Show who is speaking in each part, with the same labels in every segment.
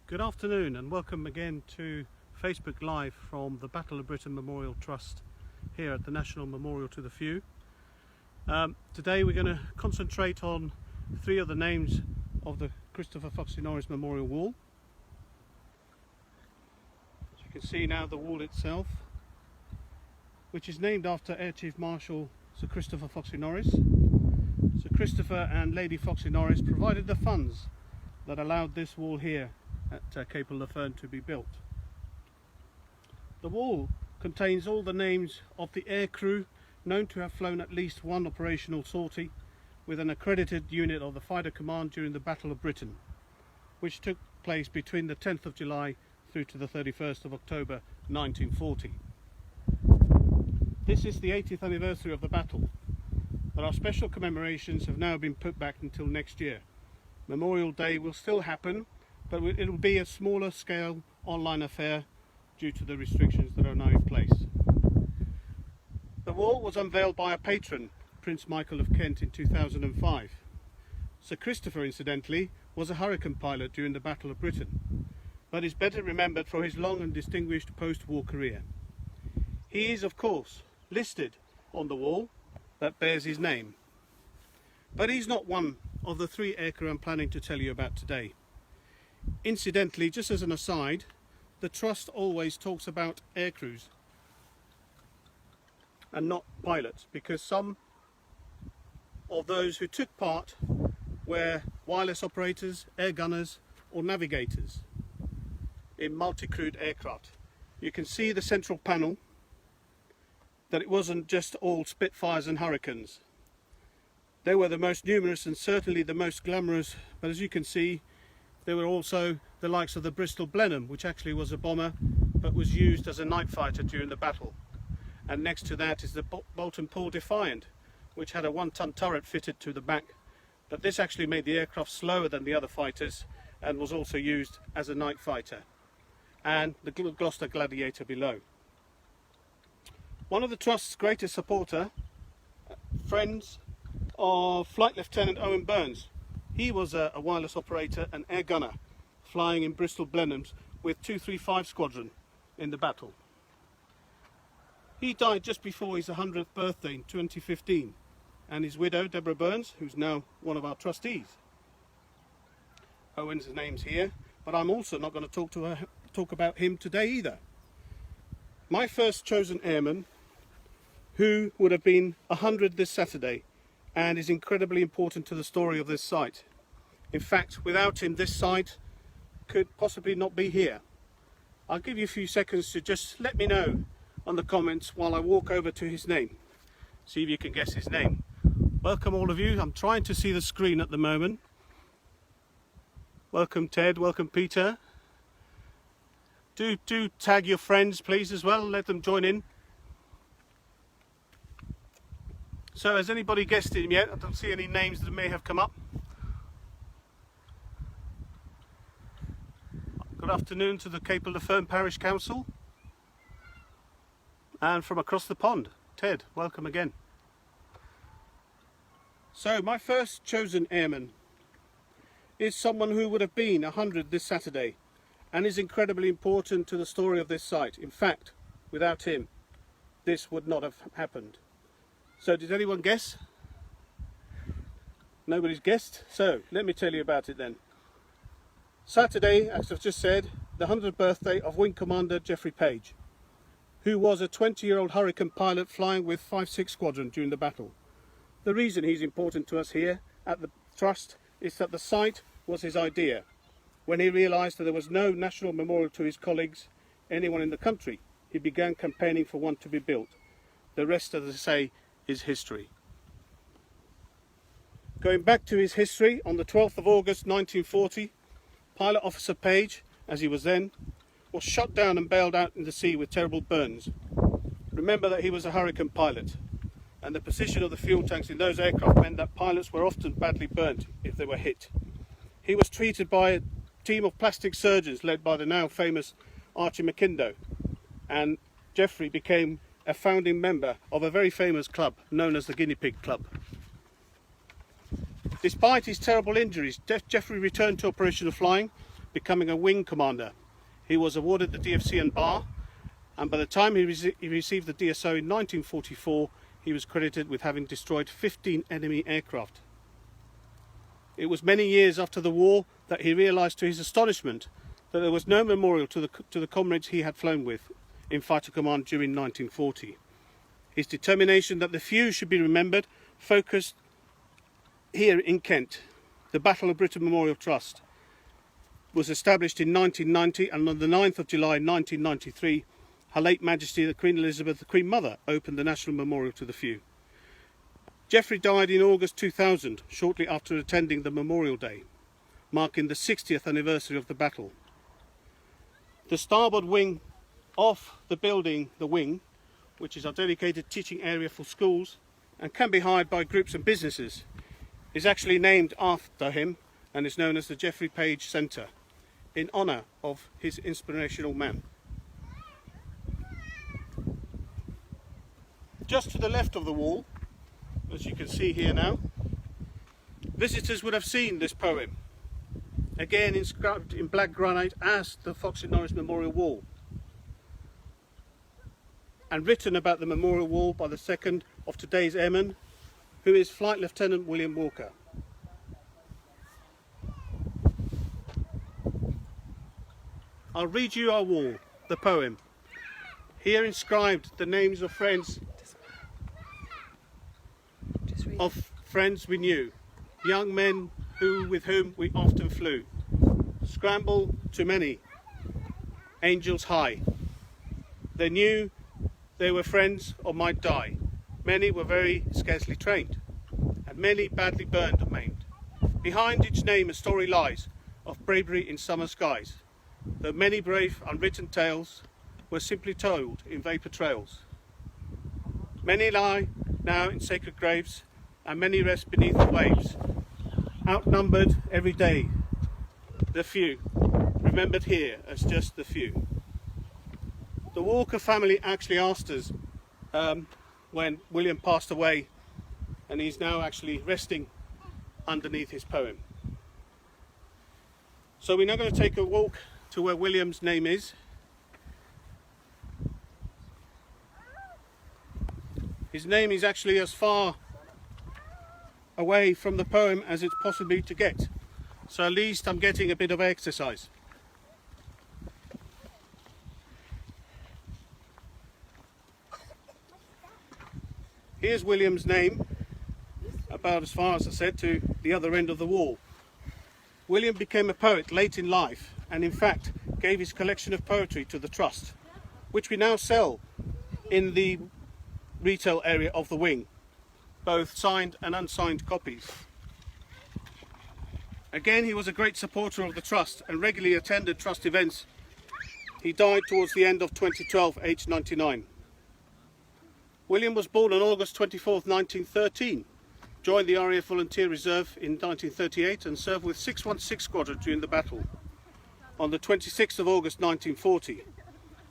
Speaker 1: Good afternoon and welcome again to Facebook Live from the Battle of Britain Memorial Trust here at the National Memorial to the Few. Today we're going to concentrate on three of the names of the Christopher Foxley-Norris Memorial Wall. As you can see now, the wall itself, which is named after Air Chief Marshal Sir Christopher Foxley-Norris. Sir Christopher and Lady Foxley-Norris provided the funds that allowed this wall here at Cape Lefern to be built. The wall contains all the names of the air crew known to have flown at least one operational sortie with an accredited unit of the Fighter Command during the Battle of Britain, which took place between the 10th of July through to the 31st of October 1940. This is the 80th anniversary of the battle, but our special commemorations have now been put back until next year. Memorial Day will still happen, but it will be a smaller scale online affair due to the restrictions that are now in place. The wall was unveiled by a patron, Prince Michael of Kent, in 2005. Sir Christopher, incidentally, was a Hurricane pilot during the Battle of Britain, but is better remembered for his long and distinguished post-war career. He is, of course, listed on the wall that bears his name, but he's not one of the three aircrew I'm planning to tell you about today. Incidentally, just as an aside, the Trust always talks about aircrews and not pilots, because some of those who took part were wireless operators, air gunners or navigators in multi-crewed aircraft. You can see the central panel that it wasn't just all Spitfires and Hurricanes. They were the most numerous and certainly the most glamorous, but as you can see, there were also the likes of the Bristol Blenheim, which actually was a bomber but was used as a night fighter during the battle. And next to that is the Bolton Pool Defiant, which had a 1-ton turret fitted to the back, but this actually made the aircraft slower than the other fighters and was also used as a night fighter. And the Gloucester Gladiator below. One of the Trust's greatest friends of Flight Lieutenant Owen Burns. He was a wireless operator and air gunner flying in Bristol Blenheims with 235 Squadron in the battle. He died just before his 100th birthday in 2015, and his widow, Deborah Burns, who's now one of our trustees. Owen's name's here, but I'm also not going to talk about him today either. My first chosen airman, who would have been 100 this Saturday, and is incredibly important to the story of this site. In fact, without him, this site could possibly not be here. I'll give you a few seconds to just let me know on the comments while I walk over to his name. See if you can guess his name. Welcome all of you. I'm trying to see the screen at the moment. Welcome Ted, welcome Peter. Do tag your friends please as well, let them join in. So has anybody guessed him yet? I don't see any names that may have come up. Good afternoon to the Cape Lefern Parish Council. And from across the pond, Ted, welcome again. So my first chosen airman is someone who would have been 100 this Saturday and is incredibly important to the story of this site. In fact, without him, this would not have happened. So did anyone guess? Nobody's guessed? So let me tell you about it then. Saturday, as I've just said, the 100th birthday of Wing Commander Geoffrey Page, who was a 20-year-old Hurricane pilot flying with 5-6 Squadron during the battle. The reason he's important to us here at the Trust is that the site was his idea when he realised that there was no national memorial to his colleagues, anyone in the country. He began campaigning for one to be built. The rest, as I say, is history. Going back to his history, on the 12th of August 1940, Pilot Officer Page, as he was then, was shot down and bailed out in the sea with terrible burns. Remember that he was a Hurricane pilot, and the position of the fuel tanks in those aircraft meant that pilots were often badly burnt if they were hit. He was treated by a team of plastic surgeons led by the now famous Archie McIndoe, and Geoffrey became a founding member of a very famous club known as the Guinea Pig Club. Despite his terrible injuries, Geoffrey returned to operational flying, becoming a wing commander. He was awarded the DFC and bar, and by the time he received the DSO in 1944, he was credited with having destroyed 15 enemy aircraft. It was many years after the war that he realised to his astonishment that there was no memorial to the comrades he had flown with in fighter command during 1940. His determination that the few should be remembered focused here in Kent. The Battle of Britain Memorial Trust was established in 1990, and on the 9th of July 1993, Her late Majesty the Queen Elizabeth, the Queen Mother, opened the National Memorial to the few. Geoffrey died in August 2000, shortly after attending the Memorial Day, marking the 60th anniversary of the battle. The starboard wing of the building, the wing, which is our dedicated teaching area for schools and can be hired by groups and businesses, is actually named after him and is known as the Geoffrey Page Centre, in honour of his inspirational man. Just to the left of the wall, as you can see here now, visitors would have seen this poem, again inscribed in black granite as the Foxley-Norris Memorial Wall, and written about the Memorial Wall by the second of today's airmen, who is Flight Lieutenant William Walker. I'll read you our wall, the poem. Here inscribed the names of friends we knew, young men with whom we often flew. Scramble to many, angels high. They knew they were friends or might die. Many were very scarcely trained, and many badly burned or maimed. Behind each name a story lies of bravery in summer skies, though many brave unwritten tales were simply told in vapour trails. Many lie now in sacred graves, and many rest beneath the waves, outnumbered every day, the few, remembered here as just the few. The Walker family actually asked us when William passed away, and he's now actually resting underneath his poem. So we're now going to take a walk to where William's name is. His name is actually as far away from the poem as it's possibly to get, so at least I'm getting a bit of exercise. Here's William's name, about as far as I said, to the other end of the wall. William became a poet late in life, and in fact gave his collection of poetry to the Trust, which we now sell in the retail area of the wing, both signed and unsigned copies. Again, he was a great supporter of the Trust and regularly attended Trust events. He died towards the end of 2012, aged 99. William was born on August 24th, 1913, joined the RAF Volunteer Reserve in 1938 and served with 616 Squadron during the battle. On the 26th of August 1940,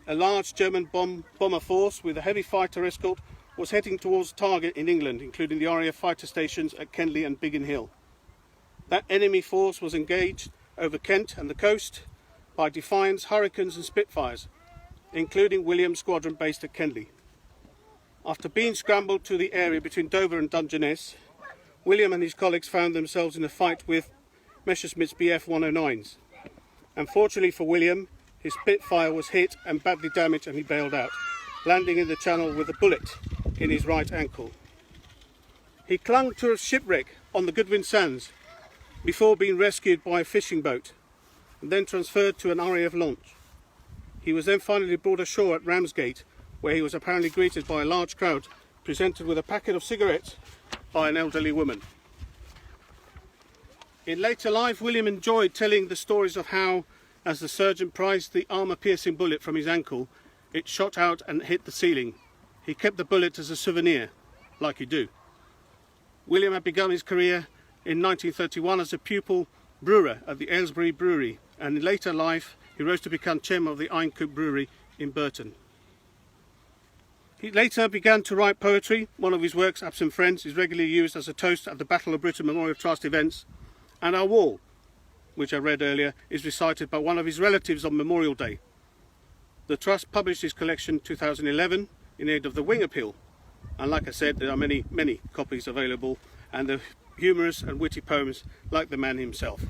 Speaker 1: a large German bomber force with a heavy fighter escort was heading towards target in England, including the RAF fighter stations at Kenley and Biggin Hill. That enemy force was engaged over Kent and the coast by Defiants, Hurricanes and Spitfires, including William's squadron based at Kenley. After being scrambled to the area between Dover and Dungeness, William and his colleagues found themselves in a fight with Messerschmitt's Bf 109s. Unfortunately for William, his Spitfire was hit and badly damaged, and he bailed out, landing in the channel with a bullet in his right ankle. He clung to a shipwreck on the Goodwin Sands before being rescued by a fishing boat and then transferred to an RAF launch. He was then finally brought ashore at Ramsgate, where he was apparently greeted by a large crowd, presented with a packet of cigarettes by an elderly woman. In later life, William enjoyed telling the stories of how, as the surgeon prized the armour-piercing bullet from his ankle, it shot out and hit the ceiling. He kept the bullet as a souvenir, like you do. William had begun his career in 1931 as a pupil brewer at the Aylesbury Brewery, and in later life he rose to become chairman of the Iron Coop Brewery in Burton. He later began to write poetry. One of his works, Absent Friends, is regularly used as a toast at the Battle of Britain Memorial Trust events and our wall. which I read earlier, is recited by one of his relatives on Memorial Day. The Trust published his collection 2011 in aid of the Wing Appeal, and like I said, there are many copies available, and the humorous and witty poems like the man himself.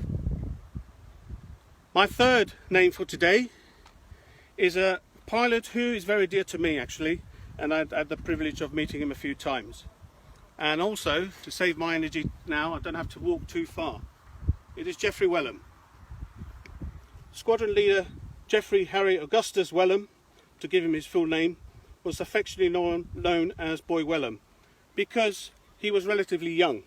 Speaker 1: My third name for today is a pilot who is very dear to me actually, and I've had the privilege of meeting him a few times. And also, to save my energy now, I don't have to walk too far. It is Geoffrey Wellum. Squadron leader Geoffrey Harry Augustus Wellum, to give him his full name, was affectionately known as Boy Wellum because he was relatively young.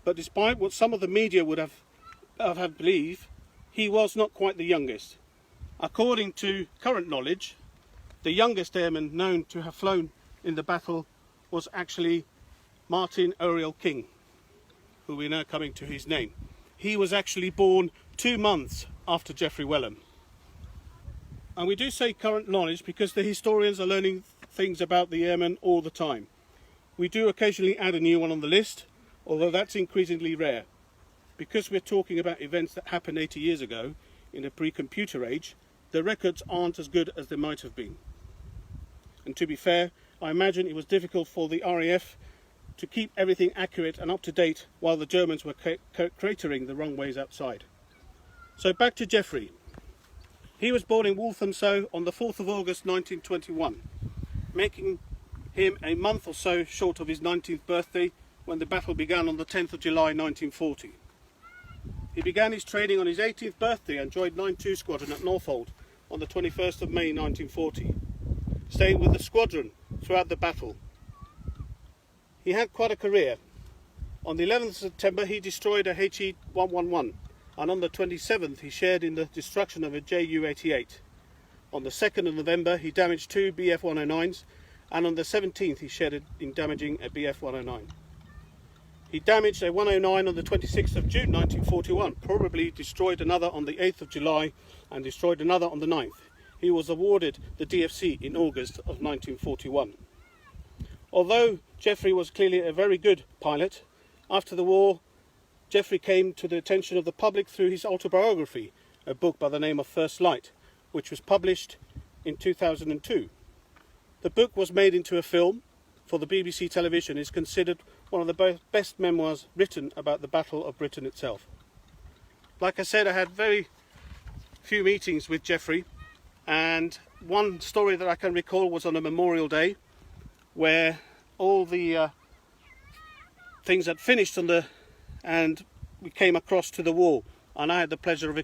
Speaker 1: But despite what some of the media would have believed, he was not quite the youngest. According to current knowledge, the youngest airman known to have flown in the battle was actually Martin Oriel King, who we're now coming to his name. He was actually born 2 months after Geoffrey Wellum. And we do say current knowledge because the historians are learning things about the airmen all the time. We do occasionally add a new one on the list, although that's increasingly rare. Because we're talking about events that happened 80 years ago in a pre-computer age, the records aren't as good as they might have been. And to be fair, I imagine it was difficult for the RAF to keep everything accurate and up to date while the Germans were cratering the wrong ways outside. So back to Geoffrey. He was born in Walthamstow on the 4th of August 1921, making him a month or so short of his 19th birthday when the battle began on the 10th of July 1940. He began his training on his 18th birthday and joined 9-2 Squadron at Northolt on the 21st of May 1940, staying with the squadron throughout the battle. He had quite a career. On the 11th of September he destroyed a HE-111, and on the 27th he shared in the destruction of a Ju-88. On the 2nd of November he damaged 2 Bf-109s, and on the 17th he shared in damaging a Bf-109. He damaged a 109 on the 26th of June 1941, probably destroyed another on the 8th of July and destroyed another on the 9th. He was awarded the DFC in August of 1941. Although Geoffrey was clearly a very good pilot, after the war Geoffrey came to the attention of the public through his autobiography, a book by the name of First Light, which was published in 2002. The book was made into a film for the BBC television. Is considered one of the best memoirs written about the Battle of Britain itself. Like I said, I had very few meetings with Geoffrey, and one story that I can recall was on a Memorial Day where all the things had finished and we came across to the wall, and I had the pleasure of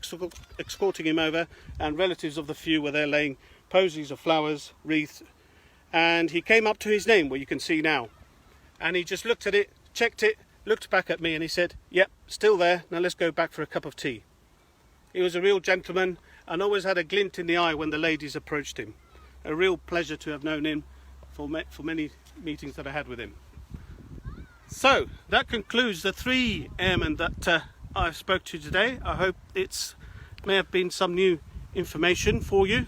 Speaker 1: escorting him over, and relatives of the few were there laying posies of flowers, wreaths, and he came up to his name, where you can see now, and he just looked at it, checked it, looked back at me, and he said, "Yep, still there, now let's go back for a cup of tea." He was a real gentleman and always had a glint in the eye when the ladies approached him. A real pleasure to have known him for many meetings that I had with him. So that concludes the 3 airmen that I spoke to today. I hope may have been some new information for you.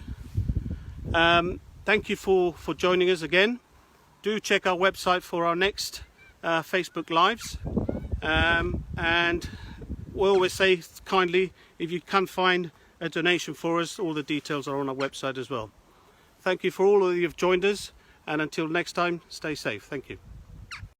Speaker 1: Thank you for joining us again. Do check our website for our next Facebook Lives. And we always say kindly, if you can find a donation for us, all the details are on our website as well. Thank you for all of you who have joined us, and until next time, stay safe. Thank you.